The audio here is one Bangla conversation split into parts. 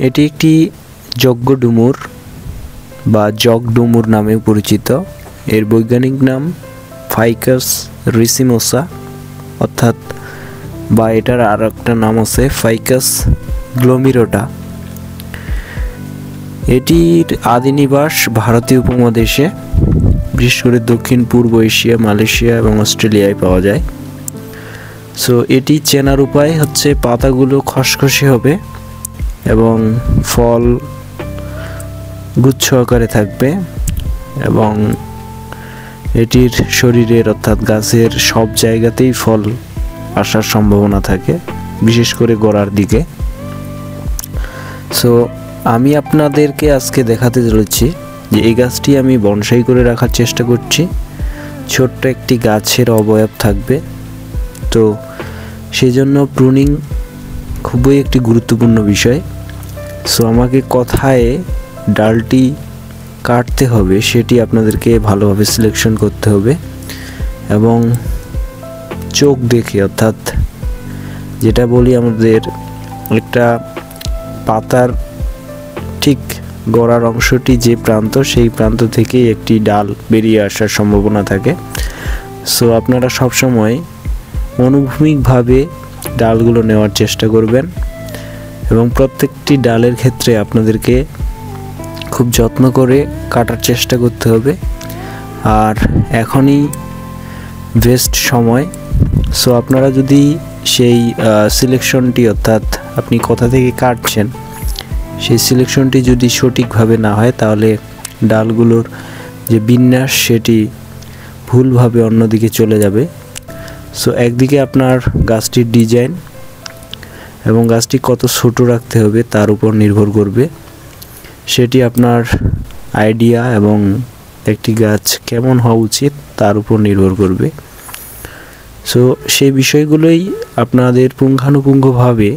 এটি একটি যজ্ঞ ডুমুর বা জগ ডুমুর নামেও পরিচিত। এর বৈজ্ঞানিক নাম ফাইকাস রিসিমোসা, অর্থাৎ বা এটার আর একটা নাম আছে ফাইকাস গ্লোমিরোটা। এটির আদি নিবাস ভারতীয় উপমহাদেশে, বিশেষ করে দক্ষিণ পূর্ব এশিয়া, মালয়েশিয়া এবং অস্ট্রেলিয়ায় পাওয়া যায়। সো এটি চেনার উপায় হচ্ছে পাতাগুলো খসখসে হবে এবং ফল গুচ্ছ আকারে থাকবে এবং এটির শরীরের অর্থাৎ গাছের সব জায়গাতেই ফল আসার সম্ভাবনা থাকে, বিশেষ করে গোড়ার দিকে। সো আমি আপনাদেরকে আজকে দেখাতে চলেছি যে এই গাছটি আমি বনসাই করে রাখার চেষ্টা করছি। ছোট্ট একটি গাছের অবয়ব থাকবে, তো সেজন্য প্রুনিং খুবই একটি গুরুত্বপূর্ণ বিষয়। সো আমাকে কোথায় ডালটি কাটতে হবে সেটি আপনাদেরকে ভালোভাবে সিলেকশন করতে হবে এবং চোখ দেখে, অর্থাৎ যেটা বলি আমাদের একটা পাতার ঠিক গোড়ার অংশটি যে প্রান্ত, সেই প্রান্ত থেকেই একটি ডাল বেরিয়ে আসার সম্ভাবনা থাকে। সো আপনারা সবসময় অনুভূমিকভাবে ডালগুলো নেওয়ার চেষ্টা করবেন এবং প্রত্যেকটি ডালের ক্ষেত্রে আপনাদেরকে খুব যত্ন করে কাটার চেষ্টা করতে হবে। আর এখনই বেস্ট সময়। সো আপনারা যদি সেই সিলেকশনটি, অর্থাৎ আপনি কোথা থেকে কাটছেন সেই সিলেকশনটি যদি সঠিকভাবে না হয়, তাহলে ডালগুলোর যে বিন্যাস সেটি ভুলভাবে অন্যদিকে চলে যাবে। সো একদিকে আপনার গাছটির ডিজাইন এবং গাছটি কত ছোট রাখতে হবে তার উপর নির্ভর করবে, সেটি আপনার আইডিয়া এবং একটি গাছ কেমন হওয়া উচিত তার উপর নির্ভর করবে। সো সেই বিষয়গুলোই আপনাদের পুঙ্খানুপুঙ্খভাবে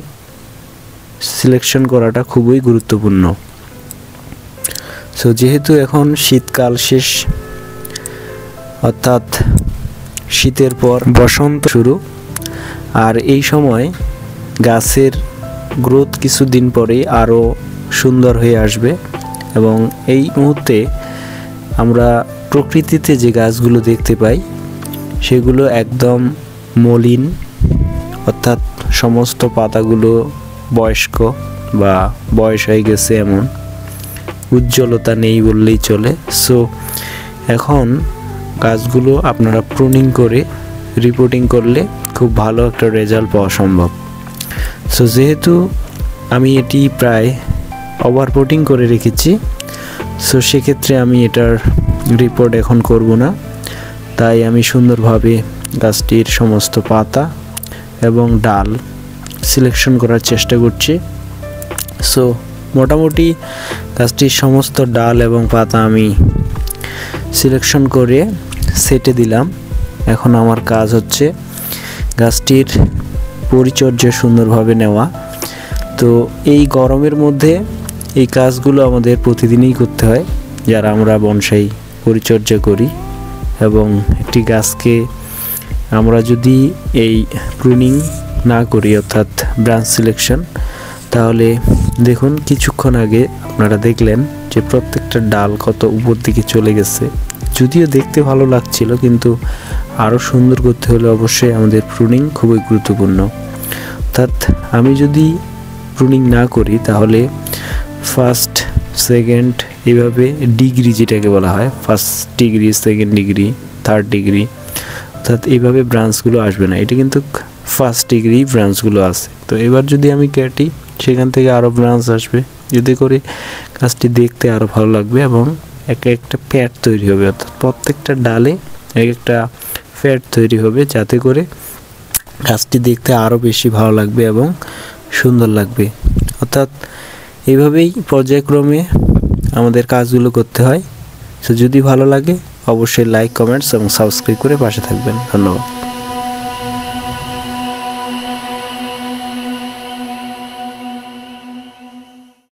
সিলেকশন করাটা খুবই গুরুত্বপূর্ণ। সো যেহেতু এখন শীতকাল শেষ, অর্থাৎ শীতের পর বসন্ত শুরু, আর এই সময় গাছের গ্রোথ কিছুদিন পরেই আরও সুন্দর হয়ে আসবে এবং এই মুহূর্তে আমরা প্রকৃতিতে যে গাছগুলো দেখতে পাই সেগুলো একদম মলিন, অর্থাৎ সমস্ত পাতাগুলো বয়স্ক বা বয়স হয়ে গেছে, এমন উজ্জ্বলতা নেই বললেই চলে। সো এখন গাছগুলো আপনারা প্রুনিং করে রিপোর্টিং করলে খুব ভালো একটা রেজাল্ট পাওয়া সম্ভব। সো যেহেতু আমি এটি প্রায় ওভারপোটিং করে রেখেছি, সো সেক্ষেত্রে আমি এটার রিপোর্ট এখন করব না, তাই আমি সুন্দরভাবে গাছটির সমস্ত পাতা এবং ডাল সিলেকশন করার চেষ্টা করছি। সো মোটামুটি গাছটির সমস্ত ডাল এবং পাতা আমি সিলেকশন করে সেটে দিলাম। এখন আমার কাজ হচ্ছে গাছটির পরিচর্যা সুন্দরভাবে নেওয়া। তো এই গরমের মধ্যে এই কাজগুলো আমাদের প্রতিদিনই করতে হয় যারা আমরা বনসাই পরিচর্যা করি, এবং একটি গাছকে আমরা যদি এই প্রুনিং না করি, অর্থাৎ ব্রাঞ্চ সিলেকশন, তাহলে দেখুন কিছুক্ষণ আগে আপনারা দেখলেন যে প্রত্যেকটা ডাল কত উপর দিকে চলে গেছে। যদিও দেখতে ভালো লাগছিল, কিন্তু আরও সুন্দর করতে হলে অবশ্যই আমাদের প্রুনিং খুবই গুরুত্বপূর্ণ। অর্থাৎ আমি যদি প্রুনিং না করি তাহলে ফার্স্ট, সেকেন্ড, এইভাবে ডিগ্রি যেটাকে বলা হয়, first degree, second degree, third degree, অর্থাৎ এইভাবে ব্রাঞ্চগুলো আসবে না। এটা কিন্তু ফার্স্ট ডিগ্রি ব্রাঞ্চগুলো আছে। তো এবার যদি আমি কেটে সেখান থেকে আরও ব্রাঞ্চ আসবে, যদি করে গাছটি দেখতে আরও ভালো লাগবে এবং একটা প্যাড তৈরি হবে, অর্থাৎ প্রত্যেকটা ডালে একটা প্যাড তৈরি হবে, যাতে করে গাছটি দেখতে আরও বেশি ভালো লাগবে এবং সুন্দর লাগবে। অর্থাৎ এইভাবেই পর্যায়ক্রমে আমাদের কাজগুলো করতে হয়। সো যদি ভালো লাগে অবশ্যই লাইক, কমেন্টস এবং সাবস্ক্রাইব করে পাশে থাকবেন। ধন্যবাদ।